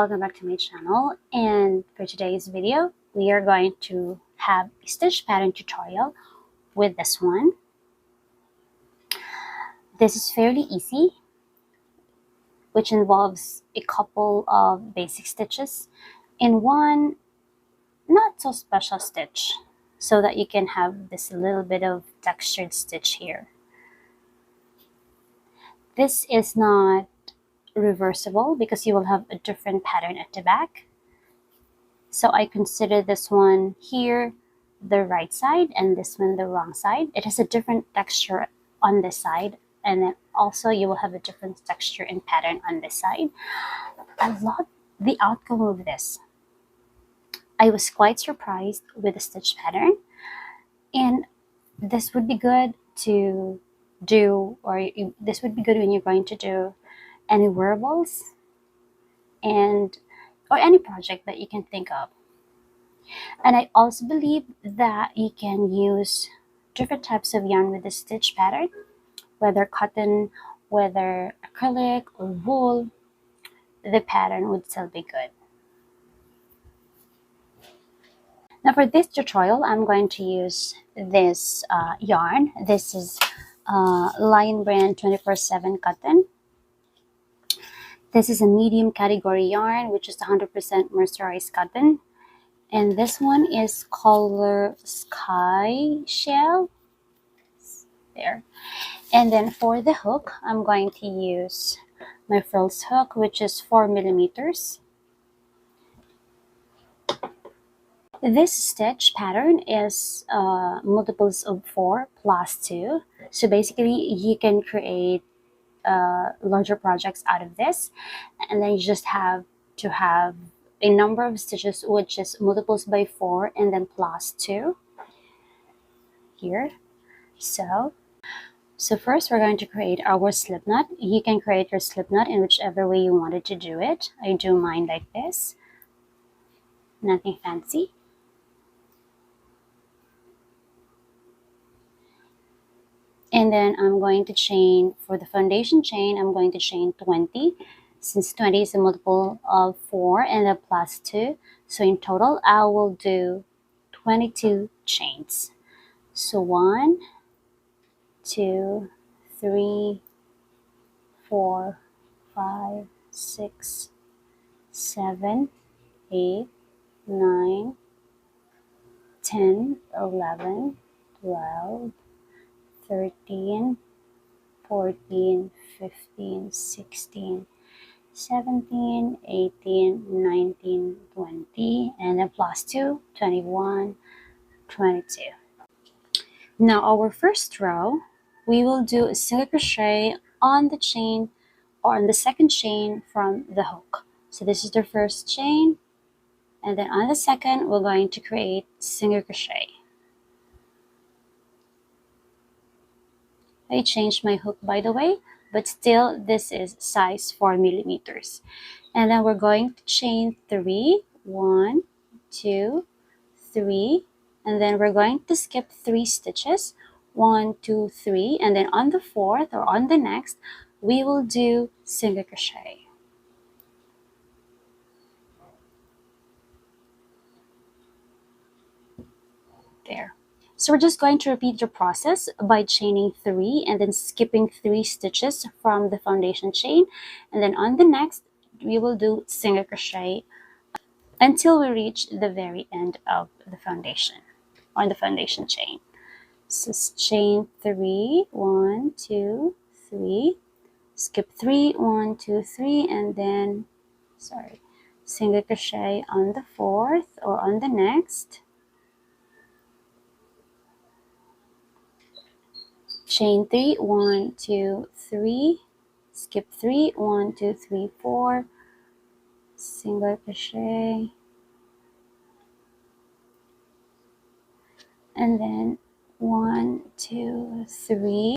welcome back to my channel, and for today's video we are going to have a stitch pattern tutorial with this one. This is fairly easy, which involves a couple of basic stitches and one not so special stitch, so that you can have this little bit of textured stitch here. This is not reversible because you will have a different pattern at the back. So I consider this one here the right side and this one the wrong side. It has a different texture on this side, and then also you will have a different texture and pattern on this side. I love the outcome of this. I was quite surprised with the stitch pattern, and this would be good to do, or this would be good when you're going to do any wearables and or any project that you can think of. And I also believe that you can use different types of yarn with the stitch pattern, whether cotton, whether acrylic or wool, the pattern would still be good. Now for this tutorial, I'm going to use this yarn. This is Lion brand 24/7 cotton. This is a medium category yarn, which is 100% mercerized cotton. And this one is color Sky Shell. There. And then for the hook, I'm going to use my Furls hook, which is 4mm. This stitch pattern is multiples of 4 plus 2. So basically, you can create larger projects out of this, and then you just have to have a number of stitches which is multiples by 4 and then plus 2 here. So first we're going to create our slip knot. You can create your slip knot in whichever way you wanted to do it. I do mine like this, nothing fancy. And then I'm going to chain, for the foundation chain, I'm going to chain 20, since 20 is a multiple of 4 and then plus 2. So in total, I will do 22 chains. So 1, 2, 3, 4, 5, 6, 7, 8, 9, 10, 11, 12, 13, 14, 15, 16, 17, 18, 19, 20, and then plus 2, 21, 22. Now our first row, we will do a single crochet on the chain or on the second chain from the hook. So this is the first chain, and then on the second, we're going to create single crochet. I changed my hook, by the way, but still this is size 4mm. And then we're going to chain 3, 1, 2, 3, and then we're going to skip 3 stitches, 1, 2, 3, and then on the 4th or on the next, we will do single crochet. There. So we're just going to repeat the process by chaining 3 and then skipping 3 stitches from the foundation chain, and then on the next we will do single crochet until we reach the very end of the foundation on the foundation chain. So chain 3, 1, 2, 3, skip 3, 1, 2, 3, and then single crochet on the 4th or on the next. Chain 3, 1, 2, 3, skip 3, 1, 2, 3, 4, single crochet, and then 1, 2, 3,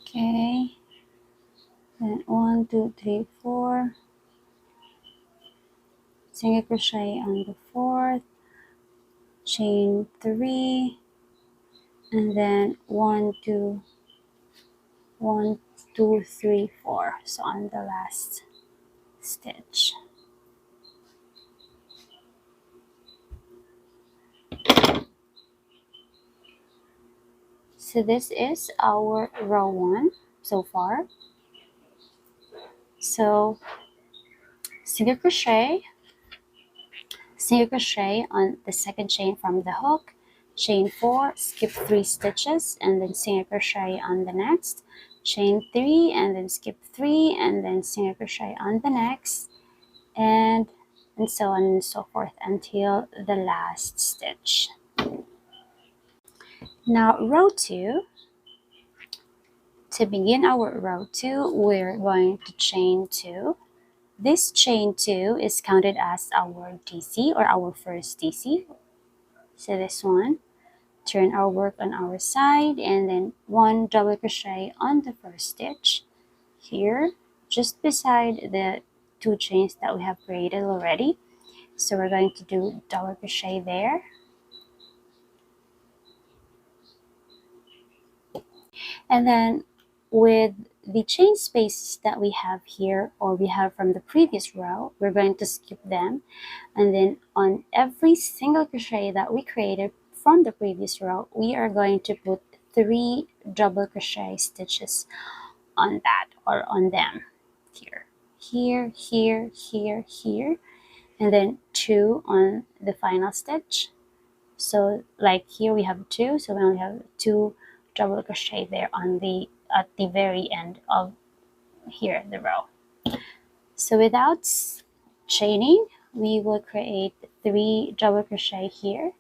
okay, then 1, 2, 3, 4, single crochet on the 4th, chain 3, and then 1, 2, 1, 2, 3, 4. So on the last stitch. So this is our row 1 so far. So single crochet on the second chain from the hook, chain 4, skip 3 stitches, and then single crochet on the next, chain 3, and then skip 3, and then single crochet on the next, and so on and so forth until the last stitch. Now row 2, to begin our row 2, we're going to chain 2. This chain 2 is counted as our DC, or our first DC. So this one, turn our work on our side, and then 1 double crochet on the first stitch here, just beside the 2 chains that we have created already. So we're going to do double crochet there, and then with the chain spaces that we have here, or we have from the previous row, we're going to skip them, and then on every single crochet that we created from the previous row, we are going to put 3 double crochet stitches on that, or on them, here, here, here, here, here, and then 2 on the final stitch. So like here we have 2, so we only have 2 double crochet there on the at the very end of here the row. So without chaining, we will create 3 double crochet here,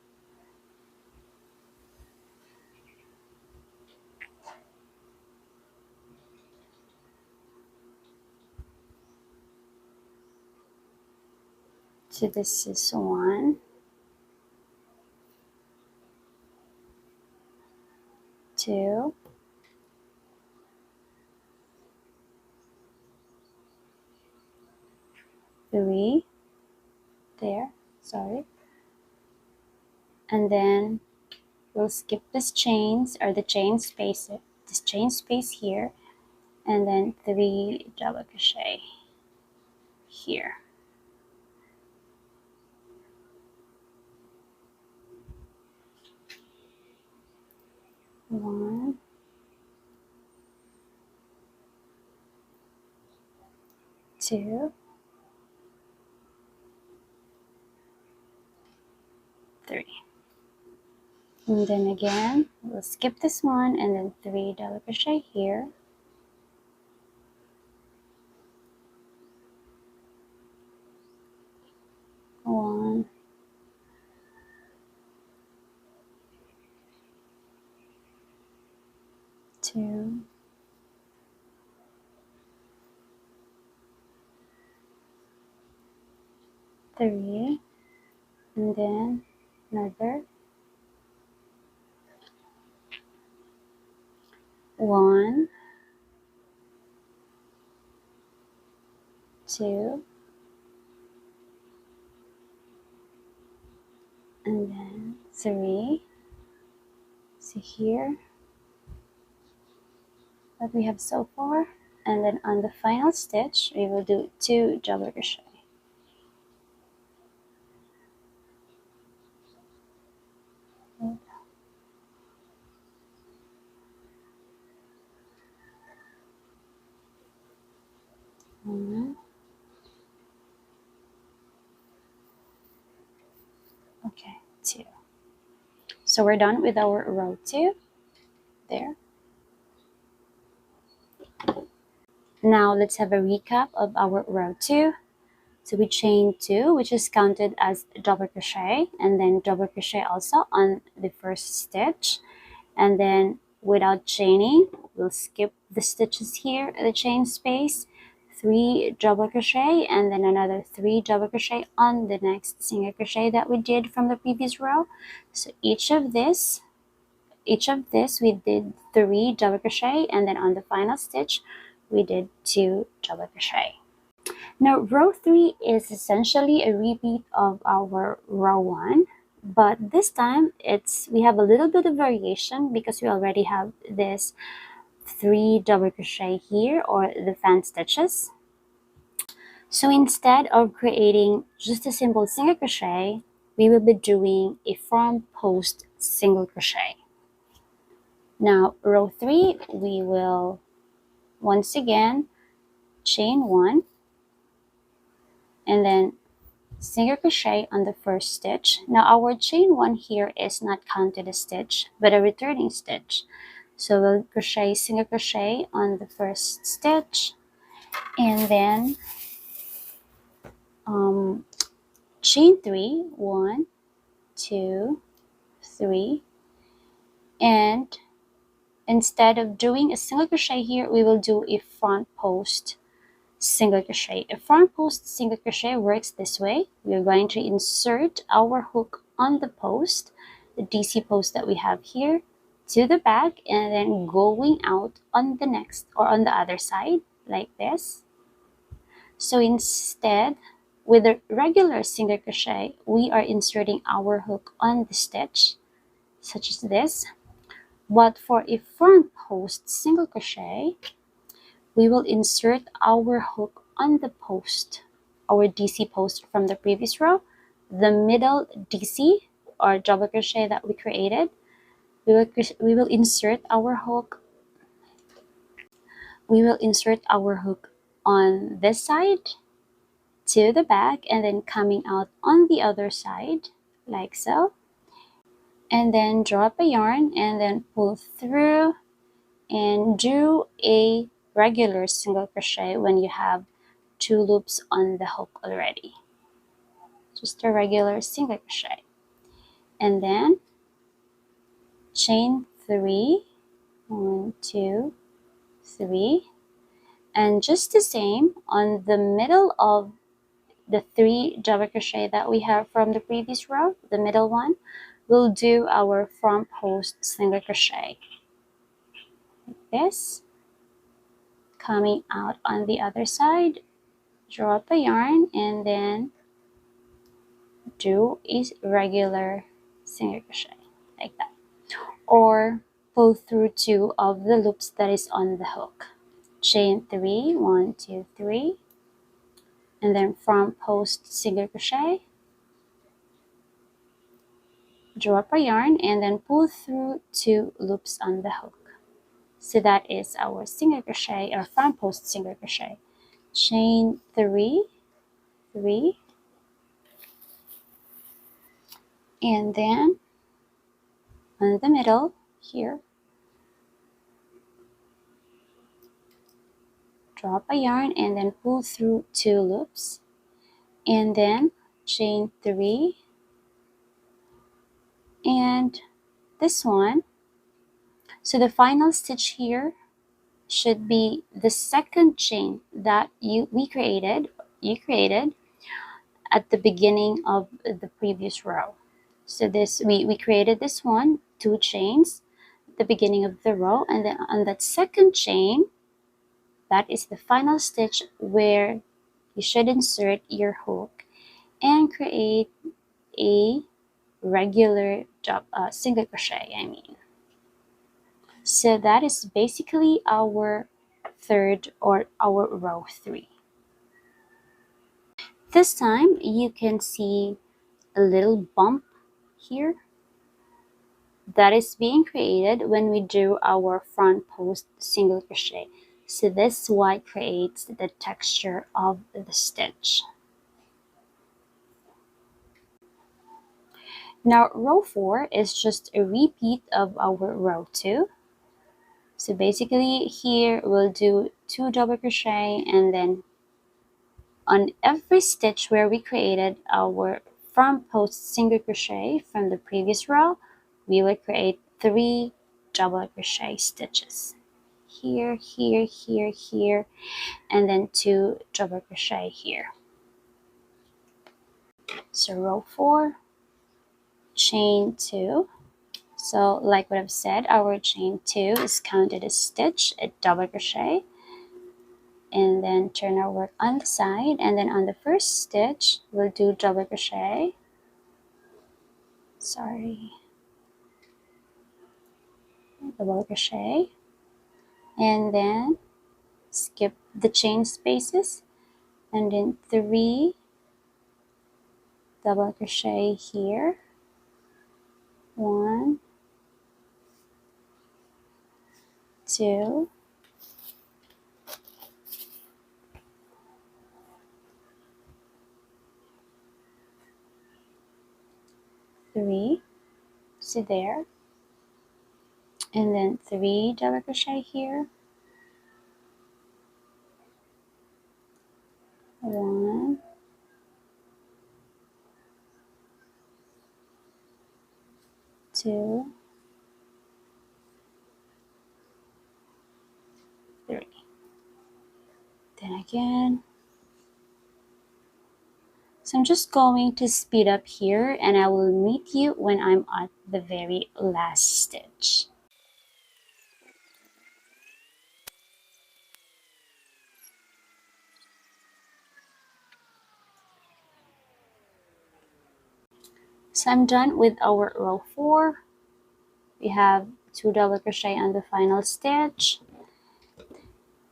so this is 1, 2, 3 there, sorry, and then we'll skip this chains, or the chain space, this chain space here, and then 3 double crochet here. One, 2, 3. And then again, we'll skip this one, and then 3 double crochet here. One, 2, 3, and then another 1, 2, and then 3. So here what we have so far, and then on the final stitch we will do 2 double crochet. One, okay, 2. So we're done with our row 2 there. Now let's have a recap of our row 2. So we chain 2, which is counted as double crochet, and then double crochet also on the first stitch, and then without chaining, we'll skip the stitches here, the chain space, 3 double crochet, and then another 3 double crochet on the next single crochet that we did from the previous row. So each of this we did 3 double crochet, and then on the final stitch we did 2 double crochet. Now row 3 is essentially a repeat of our row 1, but this time we have a little bit of variation because we already have this 3 double crochet here, or the fan stitches. So instead of creating just a simple single crochet, we will be doing a front post single crochet. Now row 3, we will once again chain 1 and then single crochet on the first stitch. Now our chain 1 here is not counted a stitch but a returning stitch. So we'll crochet single crochet on the first stitch and then chain 3, 1, 2, 3, and instead of doing a single crochet here, we will do a front post single crochet. A front post single crochet works this way. We're going to insert our hook on the post, the DC post that we have here, to the back, and then going out on the next or on the other side like this. So instead, with a regular single crochet, we are inserting our hook on the stitch such as this. But for a front post single crochet, we will insert our hook on the post, our DC post from the previous row, the middle DC or double crochet that we created. We will insert our hook. We will insert our hook on this side to the back and then coming out on the other side like so. And then drop a yarn and then pull through and do a regular single crochet when you have 2 loops on the hook already. Just a regular single crochet. And then chain 3, 1, 2, 3, and just the same on the middle of the 3 double crochet that we have from the previous row, the middle one, we'll do our front post single crochet like this, coming out on the other side, drop a yarn and then do a regular single crochet like that, or pull through 2 of the loops that is on the hook. Chain 3, 1, 2, 3, and then front post single crochet, drop a yarn and then pull through 2 loops on the hook. So that is our single crochet or front post single crochet. Chain 3, 3, and then on the middle here, drop a yarn and then pull through 2 loops, and then chain 3, and this one. So the final stitch here should be the second chain that you created at the beginning of the previous row. So this we created this one, 2 chains at the beginning of the row, and then on that second chain, that is the final stitch where you should insert your hook and create a regular single crochet, I mean. So that is basically our third or our row 3. This time you can see a little bump here that is being created when we do our front post single crochet. So this white creates the texture of the stitch. Now row 4 is just a repeat of our row 2. So basically here we'll do 2 double crochet, and then on every stitch where we created our front post single crochet from the previous row, we will create 3 double crochet stitches. Here, here, here, here, and then 2 double crochet here. So row 4, chain 2. So like what I've said, our chain 2 is counted as stitch, a double crochet, and then turn our work on the side, and then on the first stitch we'll do double crochet, double crochet, and then skip the chain spaces, and then 3 double crochet here, 1, 2, 3, so there, and then 3 double crochet here, 1, 2, 3. Then again. So I'm just going to speed up here and I will meet you when I'm at the very last stitch. So I'm done with our row 4. We have 2 double crochet on the final stitch.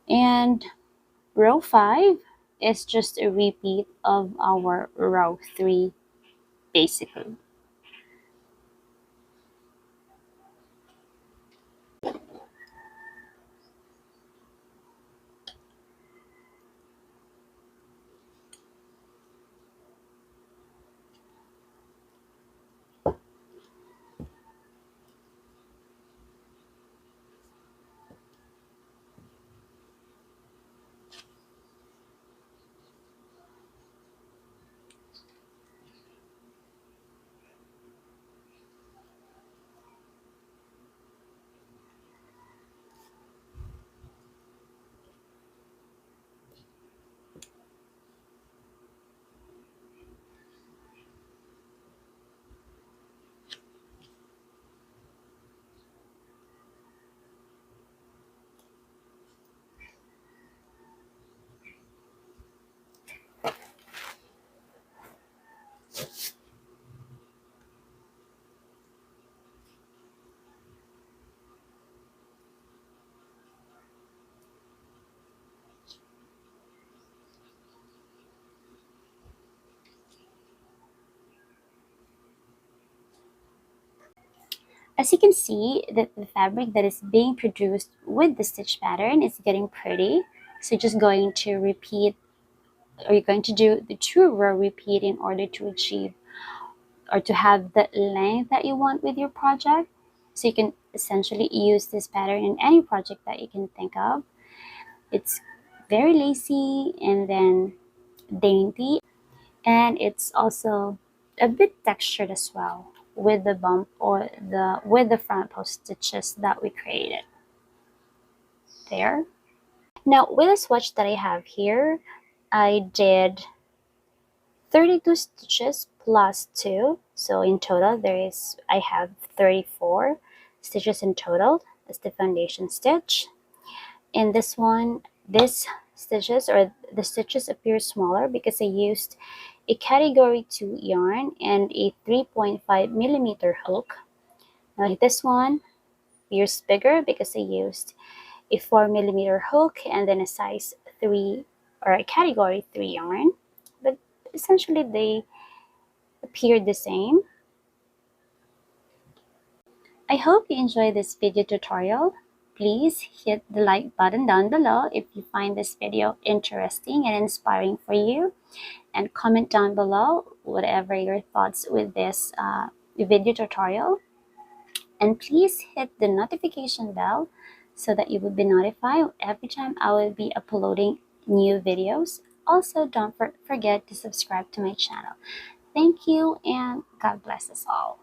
And row 5 is just a repeat of our row 3 basically. As you can see, that the fabric that is being produced with the stitch pattern is getting pretty. So just going to repeat, or you're going to do the 2 row repeat in order to achieve or to have the length that you want with your project. So you can essentially use this pattern in any project that you can think of. It's very lacy and then dainty, and it's also a bit textured as well with the bump or the front post stitches that we created there. Now with the swatch that I have here, I did 32 stitches plus 2, so in total I have 34 stitches in total as the foundation stitch. In this one, this stitches or the stitches appear smaller because I used a category 2 yarn and a 3.5 millimeter hook. Now this one appears bigger because I used a 4 millimeter hook and then a size 3 or a category 3 yarn, but essentially they appear the same. I hope you enjoyed this video tutorial. Please hit the like button down below if you find this video interesting and inspiring for you, and comment down below whatever your thoughts with this video tutorial. And please hit the notification bell so that you will be notified every time I will be uploading new videos. Also, don't forget to subscribe to my channel. Thank you and God bless us all.